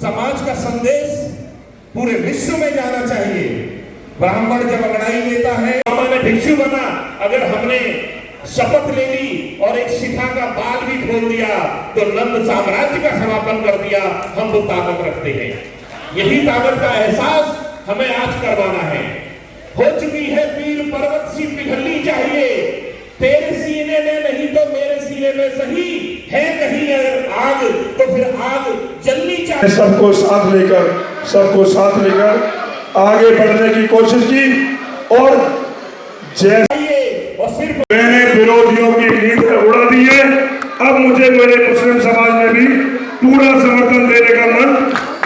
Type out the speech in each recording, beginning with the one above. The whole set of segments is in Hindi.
समाज का संदेश पूरे विश्व में जाना चाहिए। ब्राह्मण जब अंगड़ाई लेता है, मैंने भिक्षु बना, अगर हमने शपथ ले ली और एक शिखा का बाल भी खोल दिया तो नंद साम्राज्य का समापन कर दिया, हम वो ताकत रखते हैं। यही ताकत का एहसास हमें आज करवाना है। हो चुकी है पीर पर्वत सी पिघलनी चाहिए, तेरे सीने में नहीं तो मेरे सीने में सही है कहीं अगर आग तो फिर आग जलनी चाहिए। सबको साथ लेकर आगे बढ़ने की कोशिश की और सिर्फ मैंने विरोधियों की नींद उड़ा दी है। अब मुझे मेरे मुस्लिम समाज ने भी पूरा समर्थन देने का मन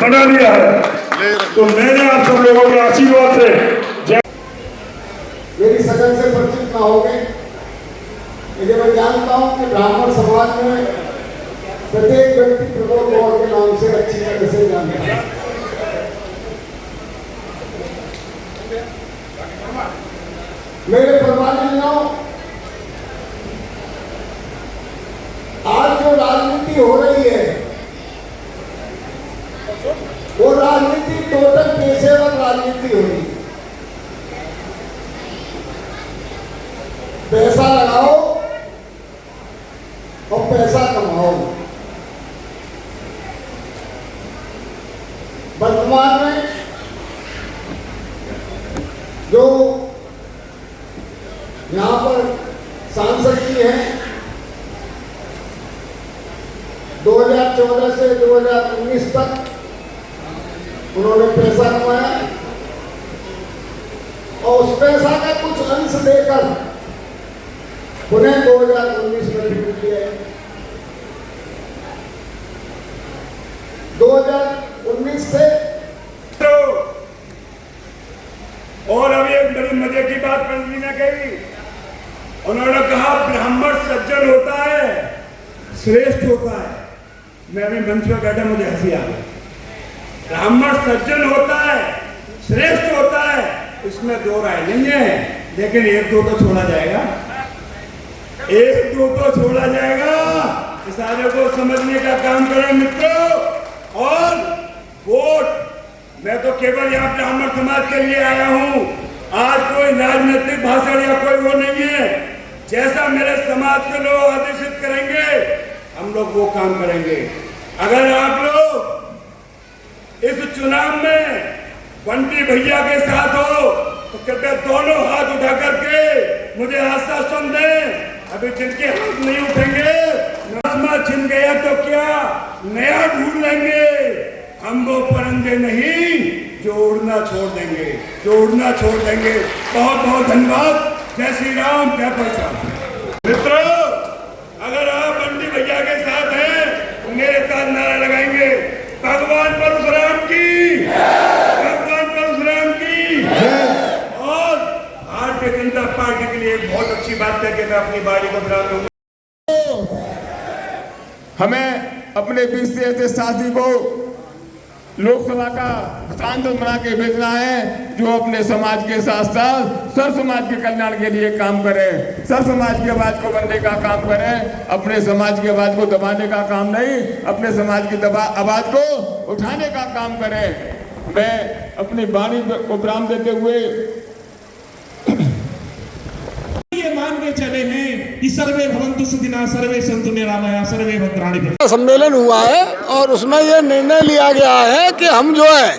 बना लिया है। तो मैंने आप सब लोगों के आशीर्वाद से मेरी सदन से परिचित न हो गए, लेकिन मैं जानता हूं कि ब्राह्मण समाज में प्रत्येक व्यक्ति प्रमोद गौर के नाम से अच्छी तरह से जानता है। मेरे परिवारजनों, आज जो राजनीति हो रही है वो राजनीति टोटल पेशेवर राजनीति हो रही है। पैसा लगाओ और पैसा कमाओ। वर्तमान में जो यहाँ पर सांसद जी हैं, 2014 से 2019 तक उन्होंने पैसा कमाया और उस पैसा का कुछ अंश देकर उन्हें 2019 में टिकट दिया है। 2019 से और अभी एक बड़ी मजे की बात पंडित ने कही, उन्होंने कहा ब्राह्मण सज्जन होता है, श्रेष्ठ होता है। मैं अभी मंच पर बैठा, मुझे हंसी आ गई। ब्राह्मण सज्जन होता है, श्रेष्ठ होता है, इसमें दो राय नहीं है, लेकिन एक दो तो छोड़ा जाएगा, एक दो तो छोड़ा जाएगा। इस सारे को समझने का काम करें मित्रों। और वोट, मैं तो केवल यहाँ ब्राह्मण समाज के लिए आया हूँ। आज कोई राजनीतिक भाषण या कोई वो नहीं है। जैसा मेरे समाज के लोग आदेशित करेंगे हम लोग वो काम करेंगे। अगर आप लोग इस चुनाव में बंटी भैया के साथ हो तो कृपया दोनों हाथ उठा करके मुझे आश्वासन दें। अभी जिनके हाथ नहीं उठेंगे, नस्मा छिन गया तो क्या नया ढूंढ लेंगे। हम वो परिंदे नहीं जो उड़ना छोड़ देंगे, बहुत बहुत धन्यवाद। जय श्री राम, जय परशुराम। मित्रों, अगर आप बंटी भैया के साथ हैं तो मेरे साथ नारा लगाएंगे, भगवान परशुराम की, भगवान परशुराम की। और भारतीय जनता पार्टी के लिए एक बहुत अच्छी बात है कि मैं अपनी बारी को विराम दूंगा। हमें अपने बीच से ऐसे साथी को लोकसभा का सांसद बना के भेजना है जो अपने समाज के साथ साथ सर्व समाज के कल्याण के लिए काम करे, सर्व समाज की आवाज को बनने का काम करे, अपने समाज की आवाज को दबाने का काम नहीं, अपने समाज की आवाज को उठाने का काम करे। मैं अपनी वाणी को विराम देते हुए ये मान के चले हैं कि सर्वे भवन्तु सुखिनः, सर्वे सन्तु निरामया, सर्वे भद्राणि पश्यन्तु। सम्मेलन हुआ है और उसमें ये निर्णय लिया गया है कि हम जो है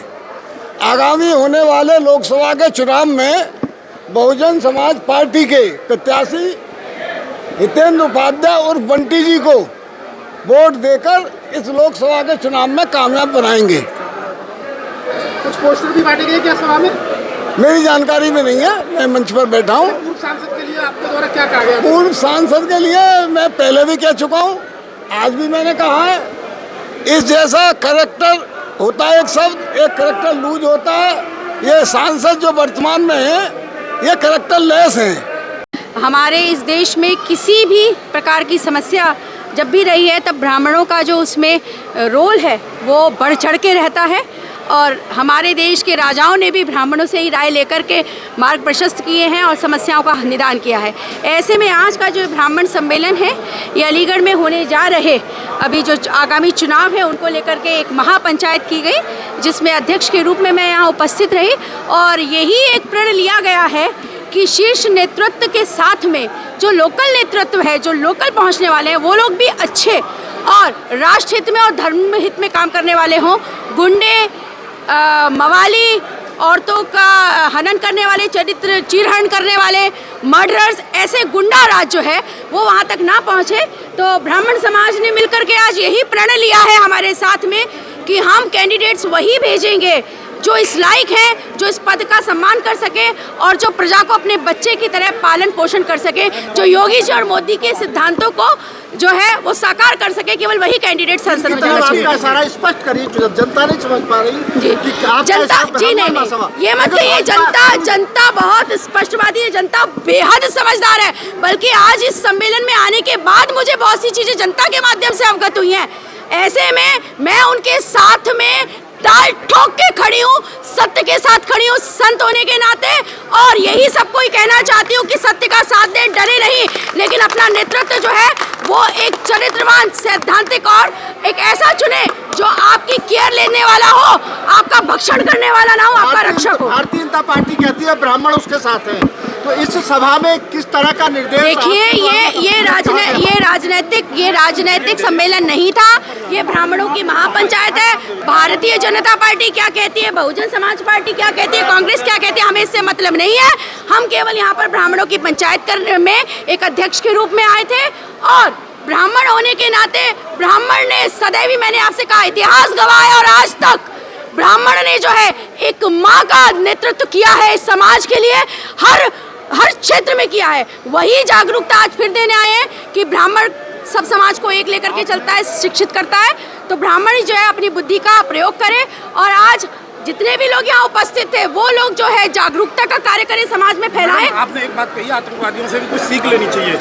आगामी होने वाले लोकसभा के चुनाव में बहुजन समाज पार्टी के प्रत्याशी हितेंद्र उपाध्याय और बंटी जी को वोट देकर इस लोकसभा के चुनाव में कामयाब बनाएंगे। कुछ पोस्टर भी बांटे गए क्या सभा में? मेरी जानकारी में नहीं है, मैं मंच पर बैठा हूँ। पूर्व सांसद के लिए आपके द्वारा क्या कहा गया? पूर्व सांसद के लिए मैं पहले भी कह चुका हूँ, आज भी मैंने कहा है, इस जैसा करेक्टर होता है, एक शब्द एक करेक्टर लूज होता है। ये सांसद जो वर्तमान में है ये करेक्टर लेस हैं। हमारे इस देश में किसी भी प्रकार की समस्या जब भी रही है तब ब्राह्मणों का जो उसमें रोल है वो बढ़ चढ़ के रहता है और हमारे देश के राजाओं ने भी ब्राह्मणों से ही राय लेकर के मार्ग प्रशस्त किए हैं और समस्याओं का निदान किया है। ऐसे में आज का जो ब्राह्मण सम्मेलन है ये अलीगढ़ में होने जा रहे अभी जो आगामी चुनाव है उनको लेकर के एक महापंचायत की गई, जिसमें अध्यक्ष के रूप में मैं यहाँ उपस्थित रही। और यही एक प्रण लिया गया है कि शीर्ष नेतृत्व के साथ में जो लोकल नेतृत्व है, जो लोकल पहुँचने वाले हैं, वो लोग भी अच्छे और राष्ट्र हित में और धर्म हित में काम करने वाले हों। गुंडे, मवाली, औरतों का हनन करने वाले, चरित्र चीरहरण करने वाले, मर्डरर्स, ऐसे गुंडा राज जो है वो वहाँ तक ना पहुँचे। तो ब्राह्मण समाज ने मिलकर के आज यही प्रण लिया है हमारे साथ में कि हम कैंडिडेट्स वही भेजेंगे जो इस लायक है, जो इस पद का सम्मान कर सके और जो प्रजा को अपने बच्चे की तरह पालन पोषण कर सके, जो योगी जी और मोदी के सिद्धांतों को जो है वो साकार कर सके। केवल वही कैंडिडेट संसद में जाना चाहिए। आपका सारा स्पष्ट करिए, जनता नहीं समझ पा रही जी कि आप जनता जी नहीं, ये मत कहिए। जनता बहुत स्पष्टवादी है, जनता बेहद समझदार है। बल्कि आज इस सम्मेलन में आने के बाद मुझे बहुत सी चीजें जनता के माध्यम से अवगत हुई हैं। ऐसे में मैं उनके साथ में ताल ठोक के खड़ी हूँ, सत्य के साथ खड़ी हूँ, संत होने के नाते। और यही सबको ही कहना चाहती हूँ कि सत्य का साथ दे, डरे नहीं, लेकिन अपना नेतृत्व जो है वो एक चरित्रवान, सैद्धांतिक और एक ऐसा चुने जो आपकी केयर लेने वाला हो, आपका भक्षण करने वाला ना हो, आपका रक्षक हो। भारतीय जनता पार्टी कहती है ब्राह्मण उसके साथ हैं, तो इस सभा में किस तरह का निर्देश? देखिए, ये राजनीतिक सम्मेलन नहीं था, ये ब्राह्मणों की महापंचायत है। भारतीय जनता पार्टी क्या कहती है, बहुजन समाज पार्टी क्या कहती है, कांग्रेस क्या कहती है, हमें इससे मतलब नहीं है। हम केवल यहाँ पर ब्राह्मणों की पंचायत करने में एक अध्यक्ष के रूप में आए थे। और ब्राह्मण होने के नाते ब्राह्मण ने सदैव, मैंने आपसे कहा, इतिहास गवाह है और आज तक ब्राह्मण ने जो है एक माँ का नेतृत्व किया है इस समाज के लिए, हर क्षेत्र में किया है। वही जागरूकता आज फिर देने आए हैं कि ब्राह्मण सब समाज को एक लेकर के चलता है, शिक्षित करता है। तो ब्राह्मण जो है अपनी बुद्धि का प्रयोग करे। और आज जितने भी लोग यहाँ उपस्थित थे वो लोग जो है जागरूकता का कार्य करें, समाज में फैलाएं। आपने एक बात कही, आतंकवादियों से भी कुछ सीख लेनी चाहिए,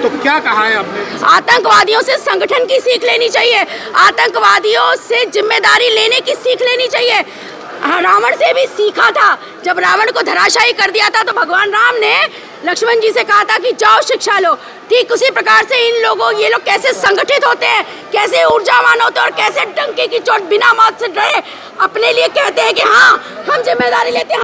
तो क्या कहा है आपने? आतंकवादियों से संगठन की सीख लेनी चाहिए, आतंकवादियों से जिम्मेदारी लेने की सीख लेनी चाहिए। रावण से भी सीखा था। जब रावण को धराशायी कर दिया था तो भगवान राम ने लक्ष्मण जी से कहा था कि जाओ शिक्षा लो। ठीक उसी प्रकार से ये लोग कैसे संगठित होते हैं, कैसे ऊर्जावान होते हैं और कैसे डंके की चोट बिना मौत से डरे अपने लिए कहते हैं कि हाँ हम जिम्मेदारी लेते हैं।